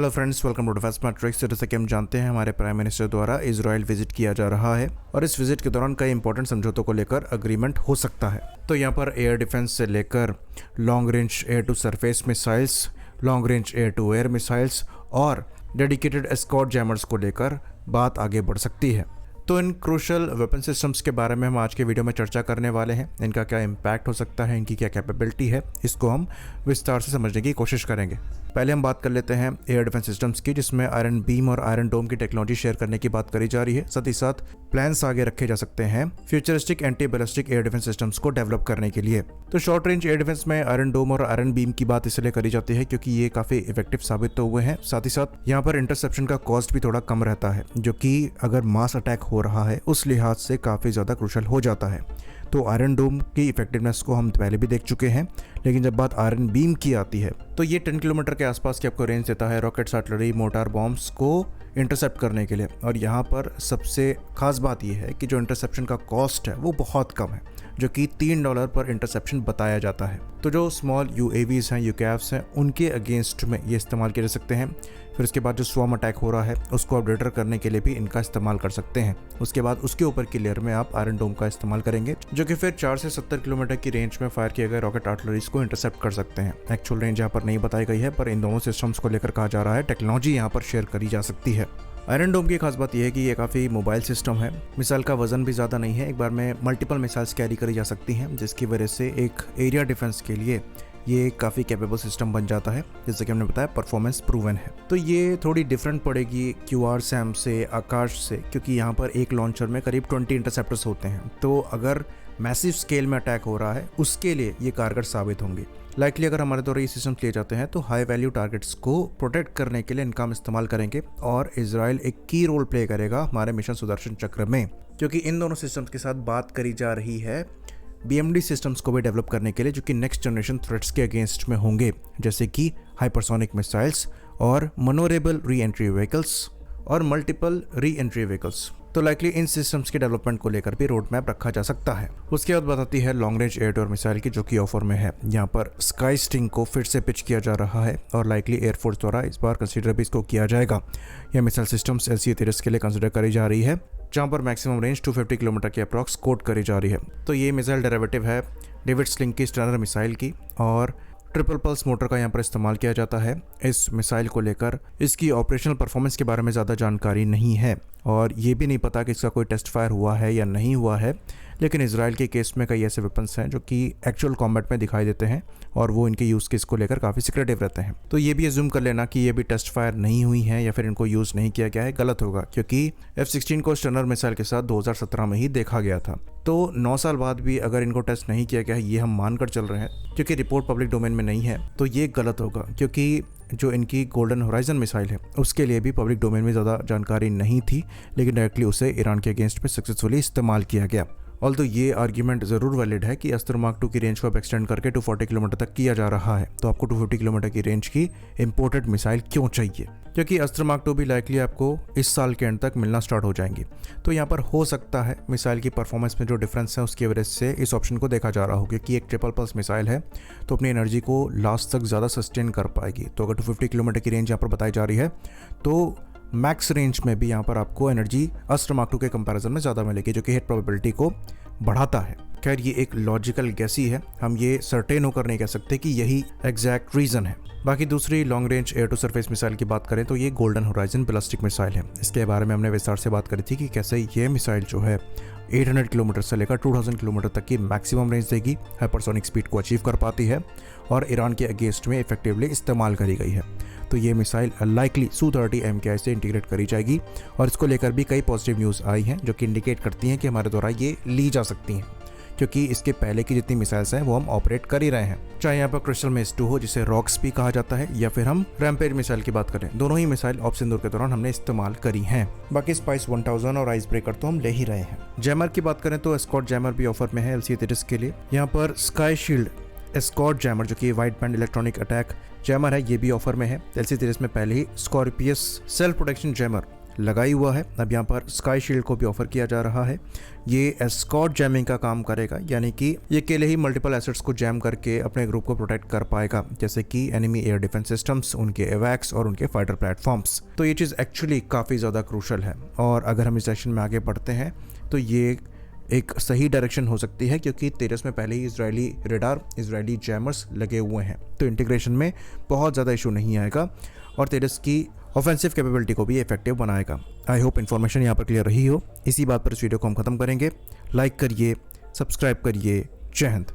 Hello friends, welcome to defence matrix. जैसे कि हम जानते हैं, हमारे प्राइम मिनिस्टर द्वारा इजराइल विजिट किया जा रहा है और इस विजिट के दौरान कई इंपॉर्टेंट समझौतों को लेकर अग्रीमेंट हो सकता है। तो यहाँ पर एयर डिफेंस से लेकर long range air to surface missiles, long range air to air missiles और डेडिकेटेड एस्कॉर्ट जैमर्स को लेकर बात आगे बढ़ सकती है। तो इन क्रूशल वेपन सिस्टम्स के बारे में हम आज के वीडियो में चर्चा करने वाले हैं। इनका क्या इम्पैक्ट हो सकता है, इनकी क्या कैपेबिलिटी है, इसको हम विस्तार से समझने की कोशिश करेंगे। पहले हम बात कर लेते हैं एयर डिफेंस सिस्टम्स की, जिसमें आयरन बीम और आयरन डोम की टेक्नोलॉजी शेयर करने की बात करी जा रही है। साथ ही साथ प्लान्स आगे रखे जा सकते हैं futuristic anti ballistic air defence systems को डेवलप करने के लिए। तो शॉर्ट रेंज एयर डिफेंस में आयरन डोम और आयरन बीम की बात इसलिए करी जाती है क्योंकि ये काफी इफेक्टिव साबित तो हुए हैं। साथ ही साथ यहाँ पर इंटरसेप्शन का कॉस्ट भी थोड़ा कम रहता है, जो कि अगर मास अटैक हो रहा है उस लिहाज से काफी ज्यादा क्रूशल हो जाता है। तो आयरन डोम की इफेक्टिवनेस को हम पहले भी देख चुके हैं, लेकिन जब बात आयरन बीम की आती है तो ये 10 किलोमीटर के आसपास की आपको रेंज देता है रॉकेट्स, आर्टिलरी, मोटार बॉम्ब्स को इंटरसेप्ट करने के लिए। और यहाँ पर सबसे खास बात यह है कि जो इंटरसेप्शन का कॉस्ट है वो बहुत कम है, जो कि $3 पर इंटरसेप्शन बताया जाता है। तो जो स्मॉल UAVs हैं, UCAVs हैं, उनके अगेंस्ट में ये इस्तेमाल किए जा सकते हैं। फिर उसके बाद जो स्वॉर्म अटैक हो रहा है उसको आप डिटर करने के लिए भी इनका इस्तेमाल कर सकते हैं। उसके बाद उसके ऊपर की लेयर में आप आयरन डोम का इस्तेमाल करेंगे, जो कि फिर 4 से 70 किलोमीटर की रेंज में फायर किए गए रॉकेट आर्टिलरीज को इंटरसेप्ट कर सकते हैं। एक्चुअल रेंज यहाँ पर नहीं बताई गई है, पर इन दोनों सिस्टम्स को लेकर कहा जा रहा है टेक्नोलॉजी यहाँ पर शेयर करी जा सकती है। आयरन डोम की खास बात यह है कि ये काफ़ी मोबाइल सिस्टम है। मिसाइल का वजन भी ज़्यादा नहीं है, एक बार में मल्टीपल मिसाइल्स कैरी करी जा सकती हैं, जिसकी वजह से एक एरिया डिफेंस के लिए ये काफ़ी कैपेबल सिस्टम बन जाता है। जैसे कि हमने बताया, परफॉर्मेंस प्रूवन है। तो ये थोड़ी डिफरेंट पड़ेगी QRSAM से, आकाश से, क्योंकि यहाँ पर एक लॉन्चर में करीब 20 इंटरसेप्टर्स होते हैं। तो अगर मैसिव स्केल में अटैक हो रहा है उसके लिए ये कारगर साबित होंगे। लाइकली अगर हमारे द्वारा ये सिस्टम लिए जाते हैं तो हाई वैल्यू टारगेट्स को प्रोटेक्ट करने के लिए इनका हम इस्तेमाल करेंगे और इजराइल एक की रोल प्ले करेगा हमारे मिशन सुदर्शन चक्र में, क्योंकि इन दोनों सिस्टम्स के साथ बात करी जा रही है BMD सिस्टम्स को भी डेवलप करने के लिए, जो कि नेक्स्ट जनरेशन थ्रेट्स के अगेंस्ट में होंगे, जैसे कि हाइपरसोनिक मिसाइल्स और मनोरेबल री एंट्री व्हीकल्स और मल्टीपल री एंट्री व्हीकल्स। तो लाइकली इन सिस्टम्स के डेवलपमेंट को लेकर भी रोड मैप रखा जा सकता है। उसके बाद बताती है long range air to air missile की, जो कि ऑफर में है। यहाँ पर स्काई स्टिंग को फिर से पिच किया जा रहा है और लाइकली एयरफोर्स द्वारा इस बार कंसिडर भी इसको किया जाएगा। यह मिसाइल सिस्टम्स LCA-30 के लिए कंसिडर करी जा रही है, जहाँ पर मैक्सिमम रेंज 250 किलोमीटर की अप्रॉक्स कोट करी जा रही है। तो ये मिसाइल डेरिवेटिव है डेविड स्लिंग की स्टर्नर मिसाइल की, और ट्रिपल पल्स मोटर का यहाँ पर इस्तेमाल किया जाता है इस मिसाइल को लेकर। इसकी ऑपरेशनल परफॉर्मेंस के बारे में ज़्यादा जानकारी नहीं है और ये भी नहीं पता कि इसका कोई टेस्ट फायर हुआ है या नहीं हुआ है, लेकिन इजराइल के केस में कई ऐसे वेपन्स हैं जो कि एक्चुअल कॉम्बैट में दिखाई देते हैं और वो इनके यूज़ केस को लेकर काफ़ी सिक्रेटिव रहते हैं। तो ये भी अज्यूम कर लेना कि ये भी टेस्ट फायर नहीं हुई है या फिर इनको यूज़ नहीं किया गया है गलत होगा, क्योंकि F-16 को स्टर्नर मिसाइल के साथ 2017 में ही देखा गया था। तो 9 साल बाद भी अगर इनको टेस्ट नहीं किया गया है, ये हम मानकर चल रहे हैं, क्योंकि रिपोर्ट पब्लिक डोमेन में नहीं है, तो ये गलत होगा। क्योंकि जो इनकी गोल्डन होराइजन मिसाइल है उसके लिए भी पब्लिक डोमेन में ज़्यादा जानकारी नहीं थी, लेकिन डायरेक्टली उसे ईरान के अगेंस्ट में सक्सेसफुली इस्तेमाल किया गया। ऑल्दो ये आर्ग्यूमेंट ज़रूर वैलिड है कि अस्त्र मार्क 2 की रेंज को अब एक्सटेंड करके 240 किलोमीटर तक किया जा रहा है। तो आपको 250 किलोमीटर की रेंज की इंपोर्टेड मिसाइल क्यों चाहिए, क्योंकि अस्त्र मार्क 2 भी लाइकली आपको इस साल के एंड तक मिलना स्टार्ट हो जाएंगी। तो यहाँ पर हो सकता है मिसाइल की परफॉर्मेंस में जो डिफरेंस है उसकी वजह से इस ऑप्शन को देखा जा रहा हो, क्योंकि एक ट्रिपल पल्स मिसाइल है तो अपनी एनर्जी को लास्ट तक ज़्यादा सस्टेन कर पाएगी। तो अगर 250 किलोमीटर की रेंज यहाँ पर बताई जा रही है तो मैक्स रेंज में भी यहाँ पर आपको एनर्जी अस्त्र मार्क 2 के कंपैरिजन में ज़्यादा मिलेगी, जो कि हिट प्रोबेबिलिटी को बढ़ाता है। खैर ये एक लॉजिकल गैस ही है, हम ये सर्टेन होकर नहीं कह सकते कि यही एग्जैक्ट रीज़न है। बाकी दूसरी long range air to surface missile की बात करें तो ये गोल्डन होराइजन बैलिस्टिक मिसाइल है। इसके बारे में हमने विस्तार से बात करी थी कि कैसे ये मिसाइल जो है 800 किलोमीटर से लेकर 2000 किलोमीटर तक की मैक्सिमम रेंज देगी, हाइपरसोनिक स्पीड को अचीव कर पाती है और ईरान के अगेंस्ट में इफेक्टिवली इस्तेमाल करी गई है। तो ये मिसाइल लाइकली Su-30 MKI से इंटीग्रेट करी जाएगी और इसको लेकर भी कई पॉजिटिव न्यूज़ आई हैं, जो कि इंडिकेट करती हैं कि हमारे द्वारा ये ली जा सकती हैं, क्योंकि इसके पहले की जितनी मिसाइल्स हैं वो हम ऑपरेट कर ही रहे हैं। चाहे यहाँ पर क्रिस्टल मेस 2 हो, जिसे रॉक्स भी कहा जाता है, या फिर हम रैम्पेज मिसाइल की बात करें, दोनों ही मिसाइल ऑप सिंदूर के दौरान हमने इस्तेमाल करी हैं। बाकी स्पाइस 1000 और आइस ब्रेकर तो हम ले ही रहे हैं। जैमर की बात करें तो एस्कॉर्ट जैमर भी ऑफर में है LCA-30 के लिए। यहाँ पर स्काई शील्ड एस्कॉर्ट जैमर, जो कि wide band electronic attack jammer है, ये भी ऑफर में है। LCA-30 में पहले ही स्कॉर्पियस सेल्फ प्रोटेक्शन जैमर लगा ही हुआ है। अब यहाँ पर स्काई शील्ड को भी ऑफर किया जा रहा है। ये एस्कॉर्ट जैमिंग का काम करेगा, यानी कि ये अकेले ही मल्टीपल एसेट्स को जैम करके अपने ग्रुप को प्रोटेक्ट कर पाएगा, जैसे कि एनिमी एयर डिफेंस सिस्टम्स, उनके एवैक्स और उनके फाइटर प्लेटफॉर्म्स। तो ये चीज़ एक्चुअली काफ़ी ज़्यादा क्रूशल है। और अगर हम इस सेशन में आगे बढ़ते हैं तो ये एक सही डायरेक्शन हो सकती है, क्योंकि तेजस में पहले ही इजरायली रेडार, इजरायली जैमर्स लगे हुए हैं, तो इंटीग्रेशन में बहुत ज़्यादा इशू नहीं आएगा और तेजस की ऑफेंसिव कैपेबिलिटी को भी इफेक्टिव बनाएगा। आई होप इन्फॉर्मेशन यहाँ पर क्लियर रही हो। इसी बात पर इस वीडियो को हम खत्म करेंगे। लाइक करिए, सब्सक्राइब करिए। जय हिंद।